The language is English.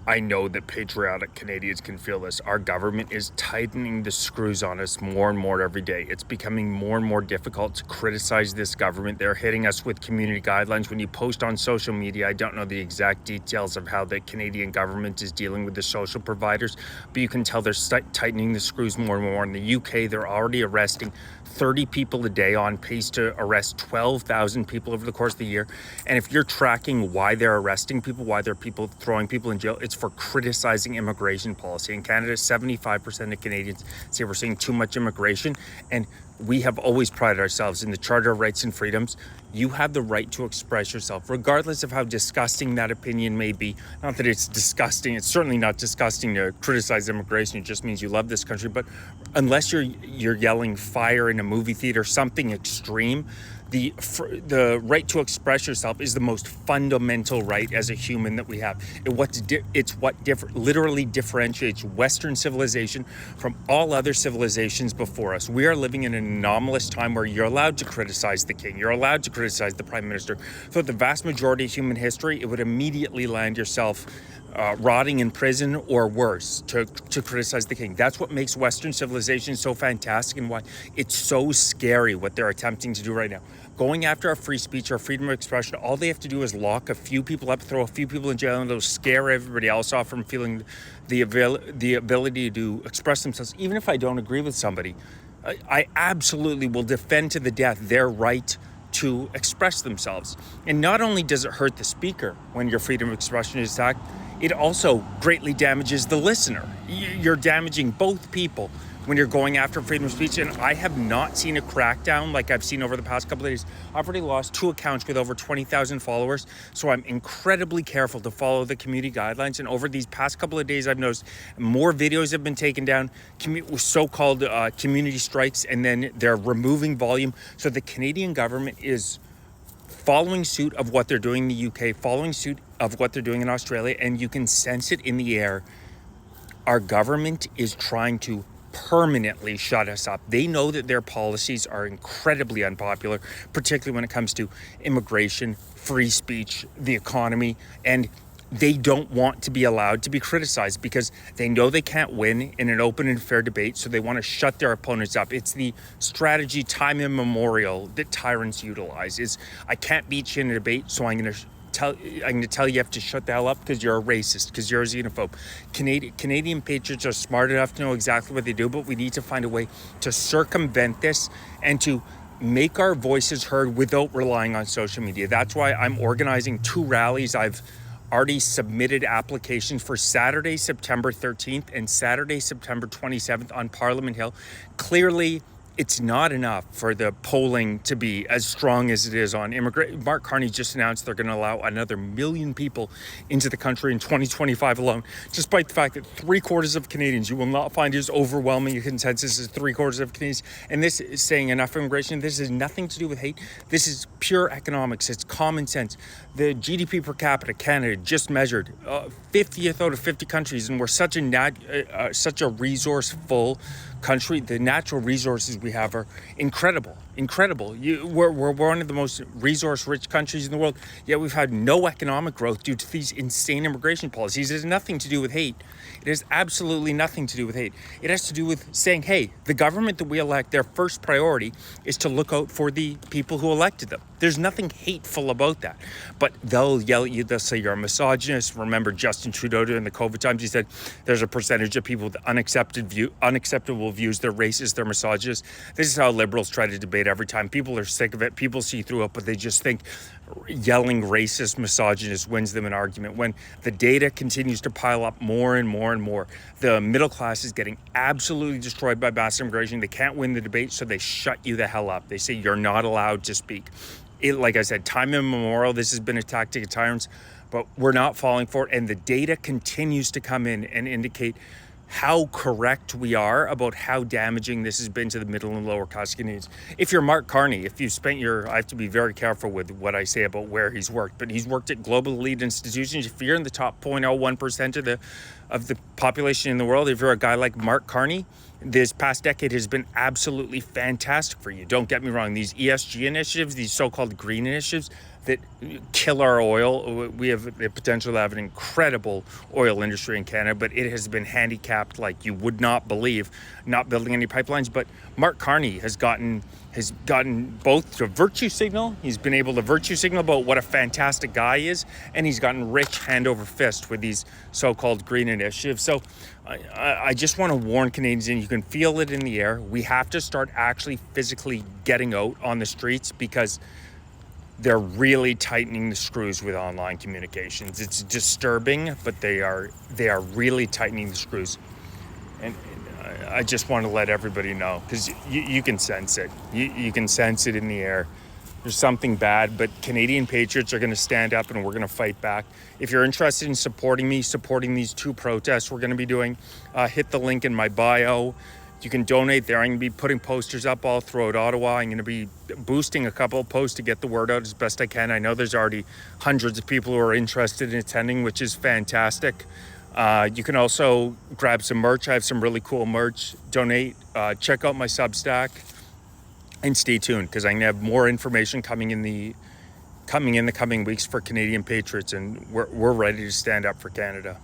I know that patriotic Canadians can feel this. Our government is tightening the screws on us more and more every day. It's becoming more and more difficult to criticize this government. They're hitting us with community guidelines. When you post on social media, I don't know the exact details of how the Canadian government is dealing with the social providers, but you can tell they're tightening the screws more and more. In the UK, they're already arresting 30 people a day, on pace to arrest 12,000 people over the course of the year. And if you're tracking why they're arresting people, why they're throwing people in jail, it's for criticizing immigration policy. In Canada, 75% of Canadians say we're seeing too much immigration, and we have always prided ourselves in the Charter of Rights and Freedoms. You have the right to express yourself, regardless of how disgusting that opinion may be. Not that it's disgusting. It's certainly not disgusting to criticize immigration. It just means you love this country. But unless you're yelling fire in a movie theater, something extreme, the right to express yourself is the most fundamental right as a human that we have. It's what literally differentiates Western civilization from all other civilizations before us. We are living in an anomalous time where you're allowed to criticize the king. You're allowed to criticize the prime minister. For the vast majority of human history, it would immediately land yourself rotting in prison or worse to criticize the king. That's what makes Western civilization so fantastic, and why it's so scary what they're attempting to do right now. Going after our free speech, our freedom of expression, all they have to do is lock a few people up, throw a few people in jail, and it'll scare everybody else off from feeling the ability to express themselves. Even if I don't agree with somebody, I absolutely will defend to the death their right to express themselves. And not only does it hurt the speaker when your freedom of expression is attacked, it also greatly damages the listener. You're damaging both people when you're going after freedom of speech. And I have not seen a crackdown like I've seen over the past couple of days. I've already lost 2 accounts with over 20,000 followers. So I'm incredibly careful to follow the community guidelines. And over these past couple of days, I've noticed more videos have been taken down, so-called community strikes, and then they're removing volume. So the Canadian government is following suit of what they're doing in the UK, following suit of what they're doing in Australia, and you can sense it in the air. Our government is trying to permanently shut us up. They know that their policies are incredibly unpopular, particularly when it comes to immigration, free speech, the economy, and they don't want to be allowed to be criticized because they know they can't win in an open and fair debate, so they want to shut their opponents up. It's the strategy time immemorial that tyrants utilize. Is I can't beat you in a debate, so I'm going to tell you have to shut the hell up because you're a racist, because you're a xenophobe. Canadian patriots are smart enough to know exactly what they do, but we need to find a way to circumvent this and to make our voices heard without relying on social media. That's why I'm organizing 2 rallies. I've already submitted applications for Saturday, September 13th and Saturday, September 27th on Parliament Hill. Clearly, it's not enough for the polling to be as strong as it is on immigration. Mark Carney just announced they're going to allow another 1 million people into the country in 2025 alone, despite the fact that 3/4 of Canadians, you will not find as overwhelming a consensus as 3/4 of Canadians. And this is saying enough immigration. This has nothing to do with hate. This is pure economics. It's common sense. The GDP per capita, Canada just measured 50th out of 50 countries, and we're such a resourceful country. The natural resources we have are incredible. We're one of the most resource-rich countries in the world, yet we've had no economic growth due to these insane immigration policies. It has nothing to do with hate. It has absolutely nothing to do with hate. It has to do with saying, hey, the government that we elect, their first priority is to look out for the people who elected them. There's nothing hateful about that. But they'll yell at you, they'll say you're a misogynist. Remember Justin Trudeau during the COVID times, he said there's a percentage of people with unacceptable views, they're racist, they're misogynist. This is how liberals try to debate every time. People are sick of it, people see through it, but they just think yelling racist, misogynist wins them an argument. When the data continues to pile up more and more and more, the middle class is getting absolutely destroyed by mass immigration. They can't win the debate, so they shut you the hell up. They say you're not allowed to speak. Like I said, time immemorial, this has been a tactic of tyrants, but we're not falling for it. And the data continues to come in and indicate how correct we are about how damaging this has been to the middle and lower class Canadians. If you're Mark Carney, if you spent I have to be very careful with what I say about where he's worked, but he's worked at global elite institutions. If you're in the top 0.01% of the population in the world, if you're a guy like Mark Carney, this past decade has been absolutely fantastic for you. Don't get me wrong. These ESG initiatives, these so-called green initiatives, that kill our oil. We have the potential to have an incredible oil industry in Canada, but it has been handicapped like you would not believe, not building any pipelines. But Mark Carney has gotten both to virtue signal. He's been able to virtue signal about what a fantastic guy he is, and he's gotten rich hand over fist with these so-called green initiatives. So I just want to warn Canadians, and you can feel it in the air. We have to start actually physically getting out on the streets, because they're really tightening the screws with online communications. It's disturbing, but they are really tightening the screws. And I just want to let everybody know, because you can sense it. You can sense it in the air. There's something bad, but Canadian patriots are going to stand up and we're going to fight back. If you're interested in supporting me, supporting these 2 protests we're going to be doing, hit the link in my bio. You can donate there. I'm going to be putting posters up all throughout Ottawa. I'm going to be boosting a couple of posts to get the word out as best I can. I know there's already hundreds of people who are interested in attending, which is fantastic. You can also grab some merch. I have some really cool merch. Donate. Check out my Substack. And stay tuned, because I'm going to have more information coming in the coming weeks for Canadian patriots, and we're ready to stand up for Canada.